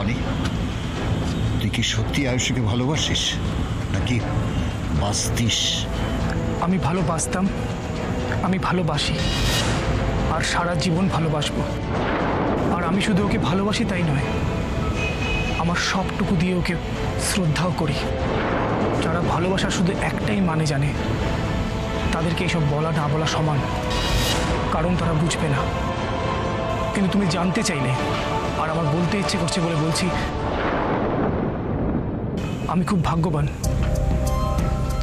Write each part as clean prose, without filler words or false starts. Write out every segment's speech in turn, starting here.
অনি, তুই কি সত্যি আয়ুষকে ভালোবাসিস নাকি বাসতিস? আমি ভালোবাসতাম, আমি ভালোবাসি, আর সারা জীবন ভালোবাসবো। আর আমি শুধু ওকে ভালোবাসি তাই নয়, আমার সবটুকু দিয়ে ওকে শ্রদ্ধাও করি। যারা ভালোবাসার শুধু একটাই মানে জানে, তাদেরকে এইসব বলা না বলা সমান, কারণ তারা বুঝবে না। কিন্তু তুমি জানতে চাইলে, আর আমার বলতে ইচ্ছে করছে বলে বলছি, আমি খুব ভাগ্যবান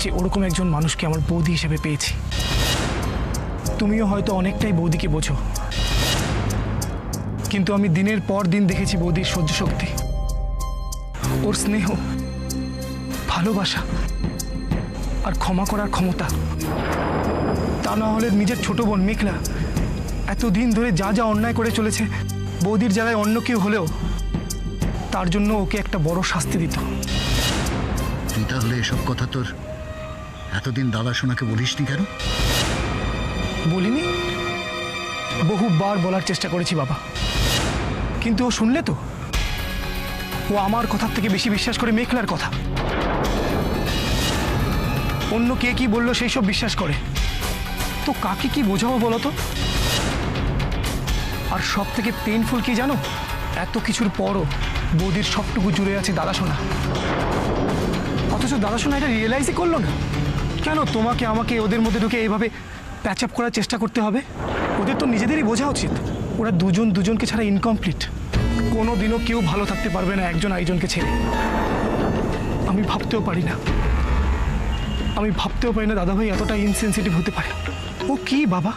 যে ওরকম একজন মানুষকে আমার বৌদি হিসেবে পেয়েছি। তুমিও হয়তো অনেকটাই বৌদিকে বোঝো, কিন্তু আমি দিনের পর দিন দেখেছি বৌদির সহ্য শক্তি, ওর স্নেহ, ভালোবাসা আর ক্ষমা করার ক্ষমতা। তা না হলে নিজের ছোট বোন মেঘলা এতদিন ধরে যা যা অন্যায় করে চলেছে, বৌদির জায়গায় অন্য কেউ হলেও তার জন্য ওকে একটা বড় শাস্তি দিত। তুই তাহলে এসব কথা তোর এতদিন দাদা সোনাকে বলিসনি কেন? বলিনি, বহুবার বলার চেষ্টা করেছি বাবা, কিন্তু ও শুনলে তো? ও আমার কথার থেকে বেশি বিশ্বাস করে মেঘলার কথা। অন্য কে কি বললো সেই সব বিশ্বাস করে, তো কাকে কি বোঝাবো বলো তো? আর সব থেকে পেইনফুল কি জানো? এত কিছুর পরও বৌদির সবটুকু জুড়ে আছে দাদা সোনা, অথচ দাদা সোনা এটা রিয়েলাইজই করলো না। কেন তোমাকে আমাকে ওদের মধ্যে ঢুকে এইভাবে প্যাচ আপ করার চেষ্টা করতে হবে? ওদের তো নিজেদেরই বোঝা উচিত, ওরা দুজন দুজনকে ছাড়া ইনকমপ্লিট। কোনো দিনও কেউ ভালো থাকতে পারবে না একজন আরেকজনকে ছেড়ে। আমি ভাবতেও পারি না, আমি ভাবতেও পারি না দাদাভাই এতটা ইনসেনসিটিভ হতে পারে। ও কি বাবা,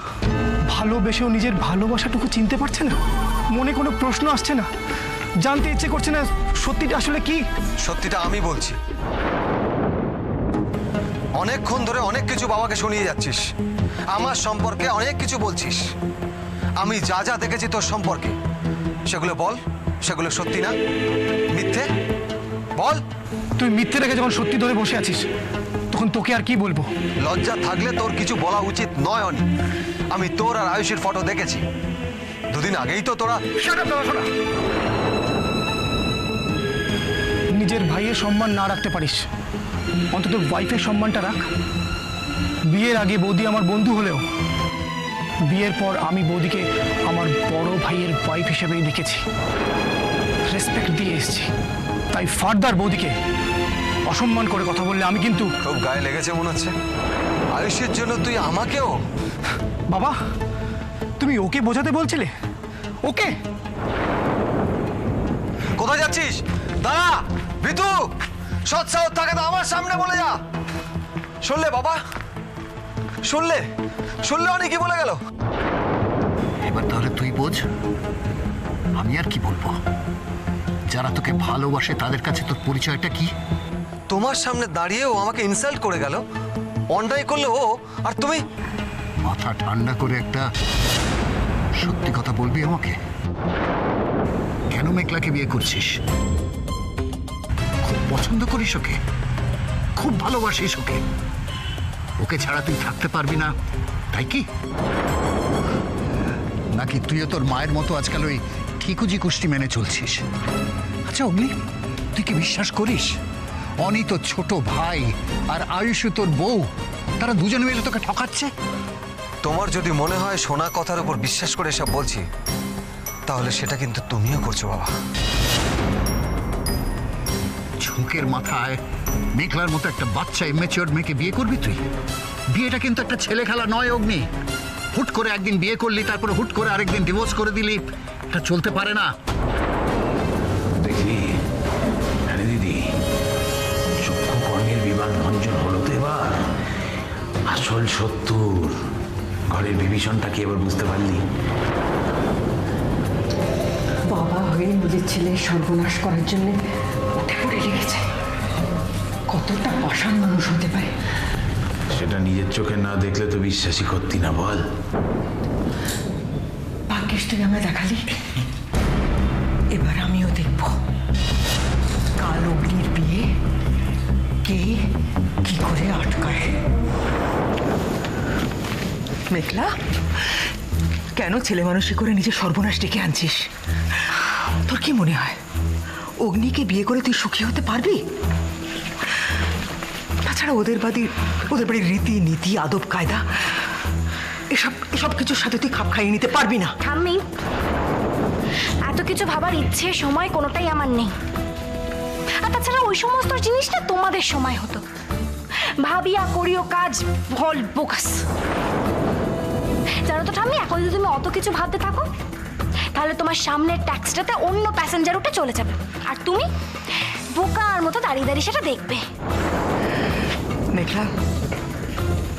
ভালোবেসেও নিজের ভালোবাসাটুকু চিনতে পারছে না? মনে কোনো প্রশ্ন আসছে না? জানতে ইচ্ছে করছে না সত্যিটা আসলে কি? সত্যিটা আমি বলছি। অনেকক্ষণ ধরে অনেক কিছু বাবাকে শুনিয়ে যাচ্ছিস, আমার সম্পর্কে অনেক কিছু বলছিস। আমি যা যা দেখেছি তোর সম্পর্কে সেগুলো বল। সেগুলো সত্যি না মিথ্যে? বল। তুই মিথ্যে রেখে যখন সত্যি ধরে বসে আছিস, তখন তোকে আর কি বলবো? লজ্জা থাকলে তোর কিছু বলা উচিত নয় অনি। আমি তোর আর আয়ুষের ফটো দেখেছি, দুদিন আগেই তো তোরা। নিজের ভাইয়ের সম্মান না রাখতে পারিস, অন্তত ওয়াইফের সম্মানটা রাখ। বিয়ের আগে বৌদি আমার বন্ধু হলেও বিয়ের পর আমি বৌদিকে আমার বড় ভাইয়ের ওয়াইফ হিসেবেই দেখেছি, রেসপেক্ট দিয়ে এসেছি। তাই ফার্দার বৌদিকে অসম্মান করে কথা বললে আমি কিন্তু। খুব গায়ে লেগেছে মনে হচ্ছে। আয়ুষের জন্য তুই আমাকেও। বাবা, তুমি ওকে বোঝাতে বলছিলে? ওকে? কোথায় যাচ্ছিস? দাঁড়া ভিতু, সৎ সাহস থাকে তো আমার সামনে বলে যা। শুনলে বাবা, শুনলে? শুনলে অনেক কি বলে গেল। এবার তাহলে তুই বোঝ, আমি আর কি বলবো? যারা তোকে ভালোবাসে তাদের কাছে তোর পরিচয়টা কি? তোমার সামনে দাঁড়িয়েও আমাকে ইনসাল্ট করে গেল, অন্যায় করলে ও, আর তুমি। মাথা ঠান্ডা করে একটা সত্যি কথা বলবি আমাকে? কেন মেঘলাকে বিয়ে করছিস? খুব পছন্দ করিস ওকে, খুব ভালোবাসিস ওকে, ওকে ছাড়া তুই থাকতে পারবি না তাই কি? নাকি তুইও তোর মায়ের মতো আজকাল ওই ঠিকুজি কুষ্টি মেনে চলছিস? আচ্ছা অগ্নি, তুই কি বিশ্বাস করিস অনি তোর ছোট ভাই আর আয়ুষ তোর বউ, তারা দুজন মিলে তোকে ঠকাচ্ছে? তোমার যদি মনে হয় শোনা কথার উপর বিশ্বাস করে এসব বলছি, তাহলে সেটা কিন্তু তুমিও করছো বাবা। ঝোঁকের মাথায় মেঘলার মতো একটা বাচ্চা ইমেচিওর মেয়েকে বিয়ে করবি তুই? বিয়েটা কিন্তু একটা ছেলে খেলা নয় অগ্নি। হুট করে একদিন বিয়ে করলি, তারপরে হুট করে আরেকদিন ডিভোর্স করে দিলি, এটা চলতে পারে না। দেখলি আরে দিদি, চক্ষু কর্মের বিবাদ ভঞ্জন হলো তো এবার। আসল সত্তর ঘরের বিভীষণটাকে এবার বুঝতে পারলি? বাবা হয়ে নিজের ছেলের সর্বনাশ করার জন্য উঠে পড়ে লেগেছে। কতটা পাষাণ মানুষ হতে পারে সেটা নিজের চোখে না দেখলে তো বিশ্বাসই করতি না, বল। ভাগ্যিস তুই আমায় দেখালি, এবার আমিও দেখব কাল অগ্নির বিয়ে কে কি করে আটকায়। মেঘলা, কেন ছেলে মানুষই করে নিজের সর্বনাশ ডেকে আনছিস? তোর কি মনে হয় অগ্নিকে বিয়ে করে তুই সুখী হতে পারবি? তাছাড়া ওদের বাড়ির রীতি নীতি আদব কায়দা এসব কিছুর সাথে তুই খাপ খাইয়ে নিতে পারবি না। ঠাম্মি, এত কিছু ভাবার ইচ্ছে সময় কোনোটাই আমার নেই। আর তাছাড়া ওই সমস্ত জিনিসটা তোমাদের সময় হতো। ভাবিয়া করিও কাজ ভল বোকাস। জানো তো ঠাম্মি, এখন যদি তুমি অত কিছু ভাবতে থাকো তাহলে তোমার সামনের ট্যাক্সিটাতে অন্য প্যাসেঞ্জার উঠে চলে যাবে, আর তুমি বোকার মতো দাঁড়িয়ে দাঁড়িয়ে সেটা দেখবে। মেঘলা,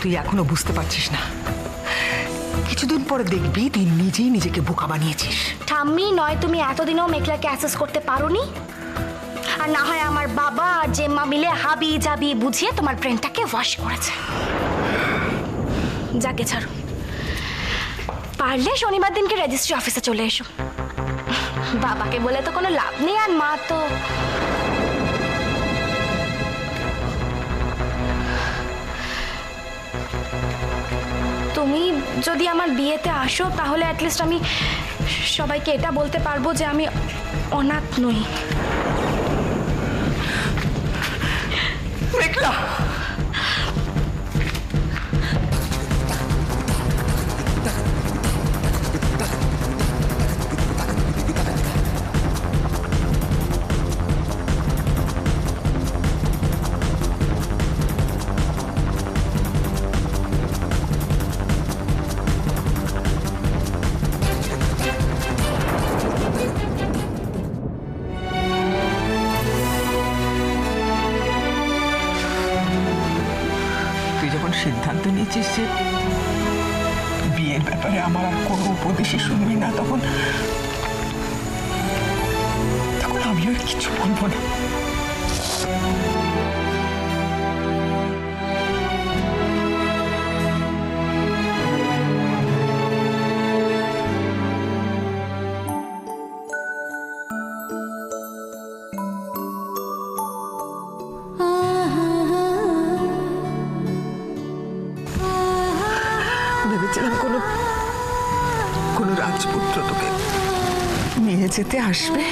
তুই এখনো বুঝতে পারছিস না। কিছুদিন পরে দেখবি তুই নিজেই নিজেকে বোকা বানিয়েছিস। ঠাম্মি, নয় তুমি এতদিনেও মেঘলাকে অ্যাসেস করতে পারোনি, আর না হয় আমার বাবা আর জেম্মা মিলে হাবি জাবি বুঝিয়ে তোমার ব্রেনটাকে ওয়াশ করেছে। যাকে ছাড়ো, পারলে শনিবার দিনকে রেজিস্ট্রি অফিসে চলে এসো। বাবাকে বলে তো কোনো লাভ নেই, আর মা তো তুমি যদি আমার বিয়েতে আসো তাহলে অ্যাটলিস্ট আমি সবাইকে এটা বলতে পারবো যে আমি অনাথ নই। মেঘলা, সিদ্ধান্ত নিয়েছিস যে বিয়ের ব্যাপারে আমার আর কোনো উপদেশই শুনবি না, তখন আমি আর কিছু বলবো না। ভেবেছিলাম কোনো রাজপুত্র তোকে নিয়ে যেতে আসবে,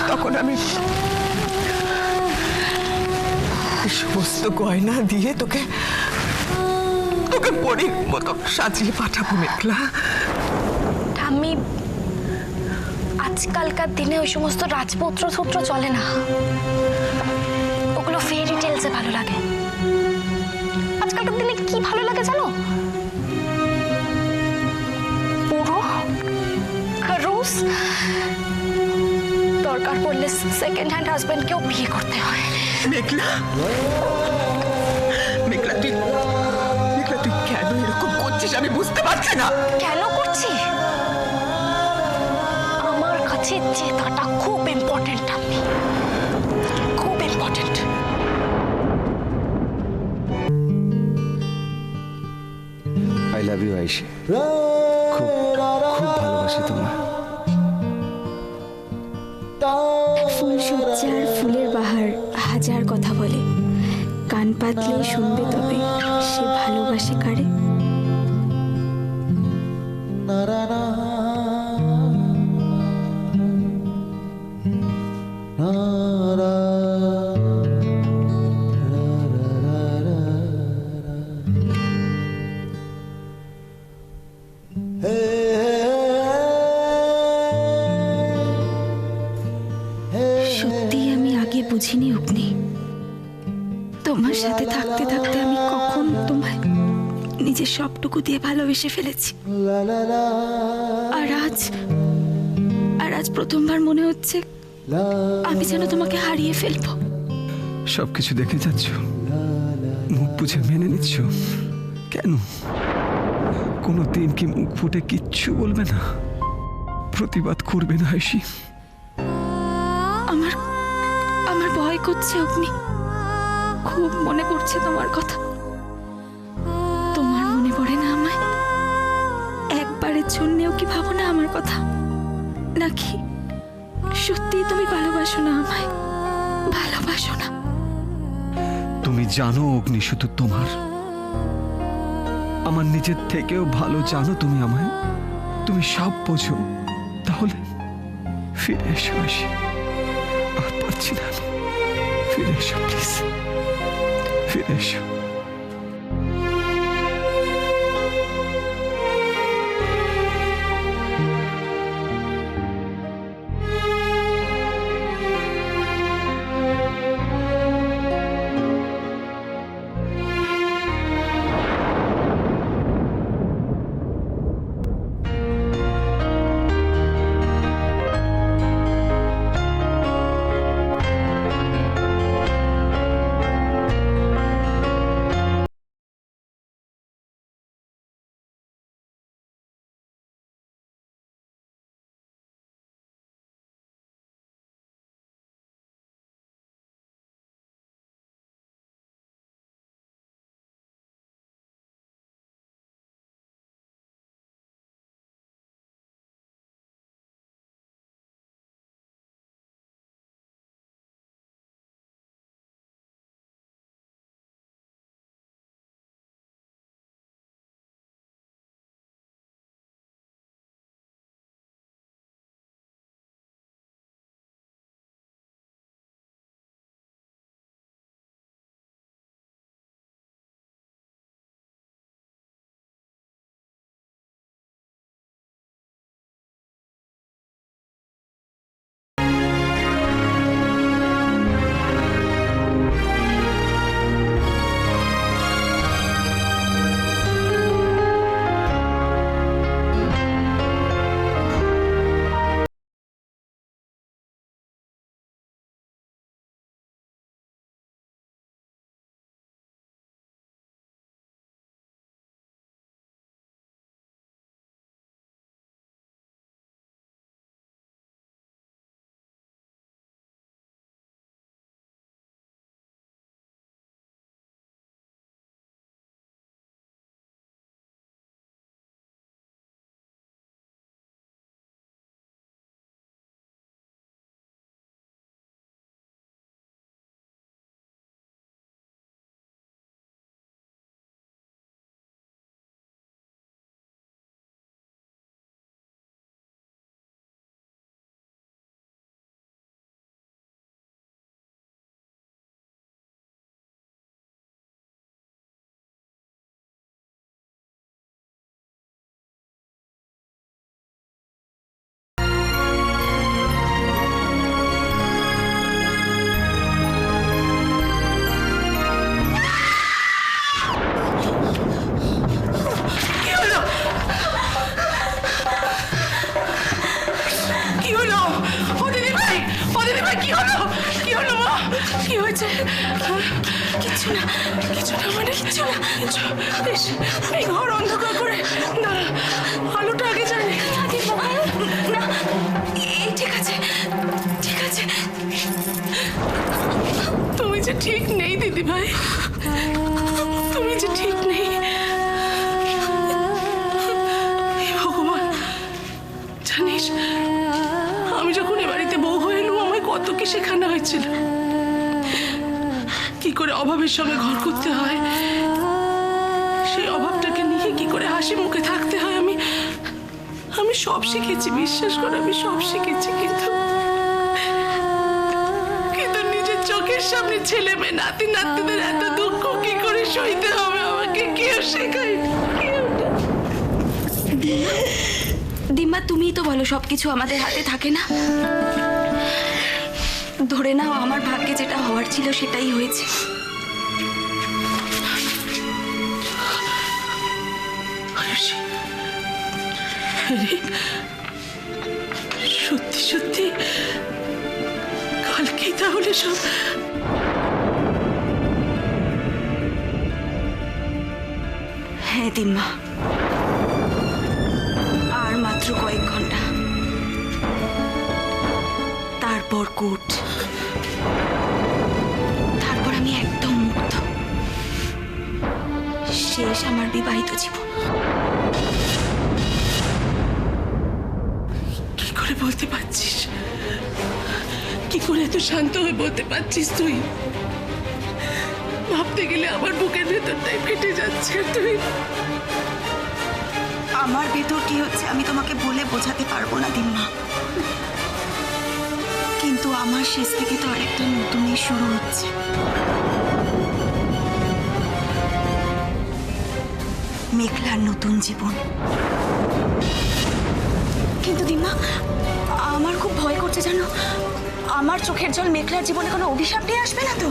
তখন আমি সমস্ত গয়না দিয়ে তোকে পরীর মতো সাজিয়ে পাঠাবো। মেঘলা, ঠাম্মি, আজকালকার দিনে ওই সমস্ত রাজপুত্র সূত্র চলে না, ওগুলো ফেয়ারি টেলসে ভালো লাগে। আজকালকার দিনে কি ভালো লাগে জানো? পুরো খরুস, দরকার পড়লে সেকেন্ড হ্যান্ড হাজবেন্ডকেও বিয়ে করতে হয়। মেঘলা, তুই কেন এরকম করছিস আমি বুঝতে পারছি না। কেন করছি? আমার কাছে জেতাটা খুব ইম্পর্টেন্ট, ঠাম্মি, খুব ইম্পর্টেন্ট। আই লাভ ইউ আইশি, খুব খুব ভালোবাসি তোমায়। ফুল সজ্জার ফুলের বাহার হাজার কথা বলে, কান পাতলে শুনবে তবে সে ভালোবাসে কারে। সত্যি আমি আগে বুঝিনি অগ্নি, তোমার সাথে থাকতে থাকতে আমি কখন তোমায় নিজের সবটুকু দিয়ে ভালোবেসে ফেলেছি। আর আজ প্রথমবার মনে হচ্ছে আমি যেন তোমাকে হারিয়ে ফেলবো। সবকিছু দেখে যাচ্ছ, মুখ বুঝে মেনে নিচ্ছ কেন? কোনো দিন কি মুখ ফুটে কিচ্ছু বলবে না, প্রতিবাদ করবে না আইশি? আমার ভয় করছে অগ্নি, খুব মনে পড়ছে তোমার কথা। তোমার মনে পড়ে না আমায়? একবারের জন্যেও কি ভাবো না আমার কথা? নাকি সত্যি তুমি ভালোবাসো না আমায়? ভালোবাসো না? তুমি জানো অগ্নি, শুধু তোমার, আমার নিজের থেকেও ভালো জানো তুমি আমায়। তুমি সব বোঝো, তাহলে ফিরে এসো ঐশী, আর পারছি না আমি। ফিরে এসো প্লিজ, ফিরে এসো। কিছু না মানে কিছু না। বেশ, এই ঘর অন্ধকার করে দাঁড়া, আলোটা আগে জ্বালে। না, এই ঠিক আছে, ঠিক আছে। তুমি যে ঠিক নেই দিদি ভাই, তুমি যে ঠিক নেই। ভগবান, জানিস আমি যখন এ বাড়িতে বউ হয়ে এলুম আমায় কত কি শেখানো হয়েছিল, কি করে অভাবের সঙ্গে ঘর করতে হয়, সেই অভাবটাকে নিয়ে কি করে হাসি মুখে থাকতে হয়। আমি সব শিখেছি, বিশ্বাস করে আমি সব শিখেছি, কিন্তু নিজের চোখের সামনে ছেলে মেয়ে নাতি নাতিদের এত দুঃখ কি করে সইতে হবে আমাকে কেউ শেখায়। দিম্মা, তুমিই তো বলো সবকিছু আমাদের হাতে থাকে না। ধরে নাও আমার ভাগ্যে যেটা হওয়ার ছিল সেটাই হয়েছে। সত্যি সত্যি কালকেই তাহলে সব। হ্যাঁ দিম্মা, আর মাত্র কয়েক ঘন্টা, তারপর কোর্ট, তারপর আমি একদম মুক্ত। শেষ আমার বিবাহিত জীবন। কি করে বলতে পারছিস? কি করে এত শান্ত হয়ে বলতে পারছিস তুই? ভাবতে গেলে আমার বুকের ভেতরটাই ফেটে যাচ্ছে। তুই আমার ভেতর কি হচ্ছে আমি তোমাকে বলে বোঝাতে পারবো না দিম্মা। আমার শেষ থেকে তো আরেকটা নতুনই শুরু হচ্ছে। মেঘলার নতুন জীবন। কিন্তু দিমা, আমার খুব ভয় করছে জানো। আমার চোখের জল মেঘলার জীবনে কোনো অভিশাপ নিয়ে আসবে না তো?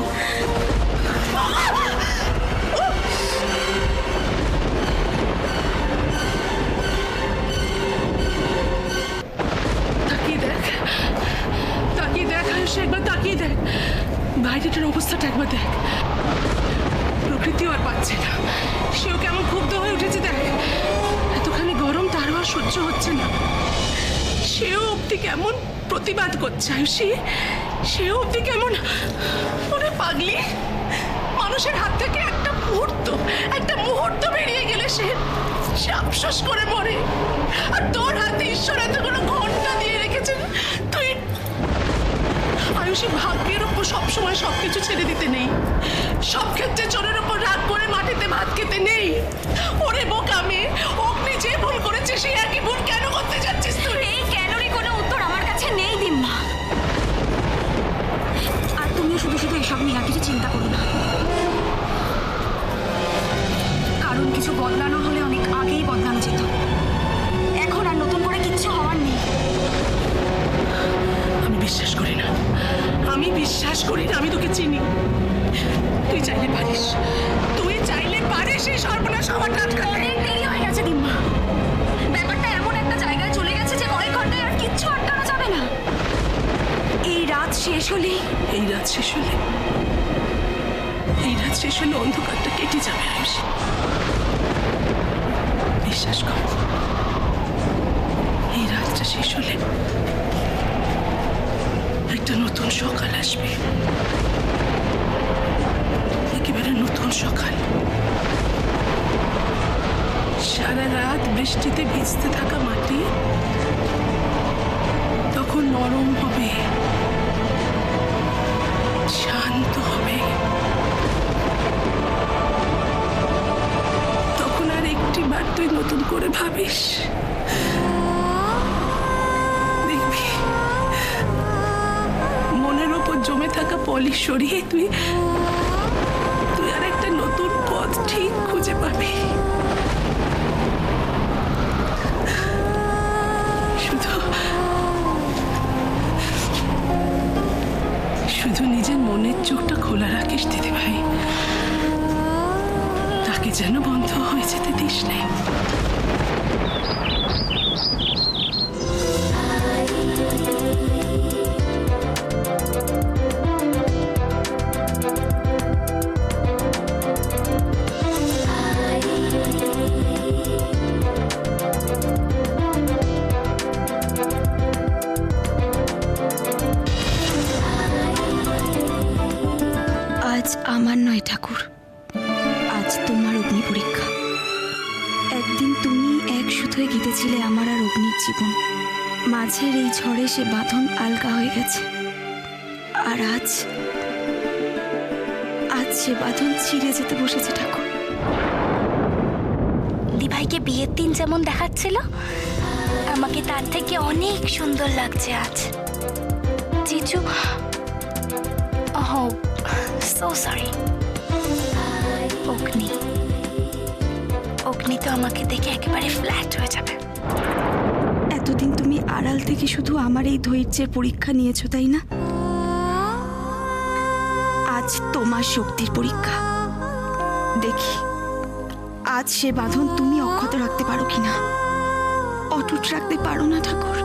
তাকিয়ে দেখ, তাকিয়ে দেখ আয়ুষ, একবার তাকিয়ে দেখ। বাইরেটার অবস্থাটা একবার দেখ। প্রকৃতিও আর পাচ্ছে না, সেও কেমন ক্ষুব্ধ হয়ে উঠেছে দেখ। এতখানি গরম তারও আর সহ্য হচ্ছে না। সেও অব্দি কেমন প্রতিবাদ করছে আয়ুষী, সেও অব্দি কেমন। ওরে পাগলি, মানুষের হাত থেকে একটা মুহূর্ত বেরিয়ে গেলে সে আফসোস করে মরে। আর তোর হাতে ঈশ্বর এতগুলো ঘন্টা দিয়ে রেখেছেন। তুই আয়ুষী, ভাগ্যের উপর সবসময় সবকিছু ছেড়ে দিতে নেই। সব ক্ষেত্রে চোরের উপর রাগ করে মাটিতে ভাত খেতে নেই। ওরে বোকা মেয়ে, অগ্নি যে ভুল করেছে সেই একই ভুল কেন করতে যাচ্ছিস তুই? এই কেনরই কোনো উত্তর আমার কাছে নেই দিম্মা। আর তুমিও শুধু শুধু এসব নিয়ে আর কিছু চিন্তা করো না। কারণ কিছু বদলানো হলে অনেক আগেই বদলানো যেত। এখন আর নতুন করে কিচ্ছু হওয়ার নেই। আমি বিশ্বাস করি না, আমি বিশ্বাস করি না। আমি তোকে চিনি। তুই চাইলে পারিস, এই সর্বনাশ হওয়াটা আটকাতে। অনেক দেরি হয়ে গেছে দিম্মা। ব্যাপারটা এমন একটা জায়গায় চলে গেছে যে কয়েক ঘন্টায় আর কিচ্ছু আটকানো যাবে না। এই রাত শেষ হলে অন্ধকারটা কেটে যাবে আয়ুষ। বিশ্বাস কর, এই রাতটা শেষ হলে একটা নতুন সকাল আসবে। একেবারে নতুন সকাল। সারা রাত বৃষ্টিতে ভিজতে থাকা মাটি তখন নরম হবে, শান্ত হবে। তখন আর একটি বার তুই নতুন করে ভাবিস, দেখবি মনের ওপর জমে থাকা পলিশ সরিয়ে তুই আর একটা নতুন পথ ঠিক খুঁজে পাবি। শুধু নিজের মনের চোখটা খোলা রাখিস দিদি ভাই, তাকে যেন বন্ধ হয়ে যেতে দিস না। আজ আমার নয় ঠাকুর, আজ তোমার অগ্নি পরীক্ষা। একদিন তুমি এক সুতোয় গেঁথেছিলে আমার আর অগ্নির জীবন। মাঝের এই ঝড়ে সে বাঁধন আলগা হয়ে গেছে। আর আজ সে বাঁধন ছিঁড়ে যেতে বসেছে ঠাকুর। দিভাইকে বিয়ের দিন যেমন দেখাচ্ছিল, আমাকে তার থেকে অনেক সুন্দর লাগছে আজ। জিজু, ওহ সো সরি। অগ্নি তো আমাকে দেখে একেবারে ফ্ল্যাট হয়ে যাবে। এতদিন তুমি আড়াল থেকে শুধু আমার এই ধৈর্যের পরীক্ষা নিয়েছো, তাই না? আজ তোমার শক্তির পরীক্ষা। দেখি আজ সে বাঁধন তুমি অক্ষত রাখতে পারো কিনা। অটুট রাখতে পারো না ঠাকুর?